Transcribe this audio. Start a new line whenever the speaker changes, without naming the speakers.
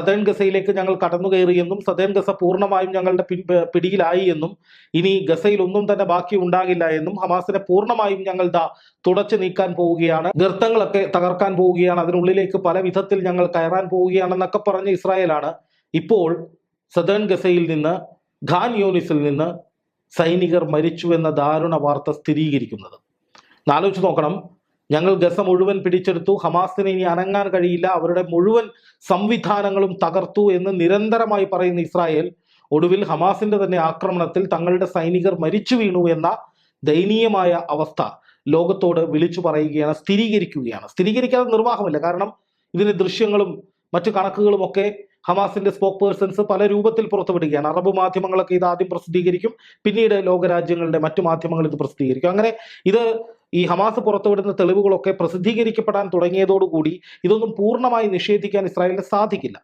Southern ഗസയിലേക്ക് ഞങ്ങൾ കടന്നു കയറിയെന്നും southern Gaza പൂർണ്ണമായും ഞങ്ങളുടെ പിടിയിലായി എന്നും ഇനി ഗസയിൽ ഒന്നും തന്നെ ബാക്കി ഉണ്ടാകില്ല എന്നും ഹമാസിനെ പൂർണ്ണമായും ഞങ്ങൾ തുടച്ചു നീക്കാൻ പോവുകയാണ്, ഗർത്തങ്ങളൊക്കെ തകർക്കാൻ പോവുകയാണ്, അതിനുള്ളിലേക്ക് പല വിധത്തിൽ ഞങ്ങൾ കയറാൻ പോവുകയാണെന്നൊക്കെ പറഞ്ഞ ഇസ്രായേലാണ് ഇപ്പോൾ സദേൺ ഗസയിൽ നിന്ന് ഖാൻ യൂനിസിൽ നിന്ന് സൈനികർ മരിച്ചു എന്ന ദാരുണ വാർത്ത സ്ഥിരീകരിക്കുന്നത്. ആലോചിച്ച് നോക്കണം, ഞങ്ങൾ ഗസ മുഴുവൻ പിടിച്ചെടുത്തു, ഹമാസിന് ഇനി അനങ്ങാൻ കഴിയില്ല, അവരുടെ മുഴുവൻ സംവിധാനങ്ങളും തകർത്തു എന്ന് നിരന്തരമായി പറയുന്ന ഇസ്രായേൽ ഒടുവിൽ ഹമാസിന്റെ തന്നെ ആക്രമണത്തിൽ തങ്ങളുടെ സൈനികർ മരിച്ചു വീണു എന്ന ദയനീയമായ അവസ്ഥ ലോകത്തോട് വിളിച്ചു പറയുകയാണ്, സ്ഥിരീകരിക്കാതെ നിർവാഹമില്ല. കാരണം ഇതിന്റെ ദൃശ്യങ്ങളും മറ്റു കണക്കുകളും ഒക്കെ ഹമാസിന്റെ സ്പോക്ക് പേഴ്സൺസ് പല രൂപത്തിൽ പുറത്തുവിടുകയാണ്. അറബ് മാധ്യമങ്ങളൊക്കെ ഇത് ആദ്യം പ്രസിദ്ധീകരിക്കും, പിന്നീട് ലോകരാജ്യങ്ങളുടെ മറ്റു മാധ്യമങ്ങൾ ഇത് പ്രസിദ്ധീകരിക്കും. അങ്ങനെ ഇത് ഈ ഹമാസ് പുറത്തുവിടുന്ന തെളിവുകളൊക്കെ പ്രസിദ്ധീകരിക്കപ്പെടാൻ തുടങ്ങിയതോടുകൂടി ഇതൊന്നും പൂർണ്ണമായി നിഷേധിക്കാൻ ഇസ്രായേലിന് സാധിക്കില്ല.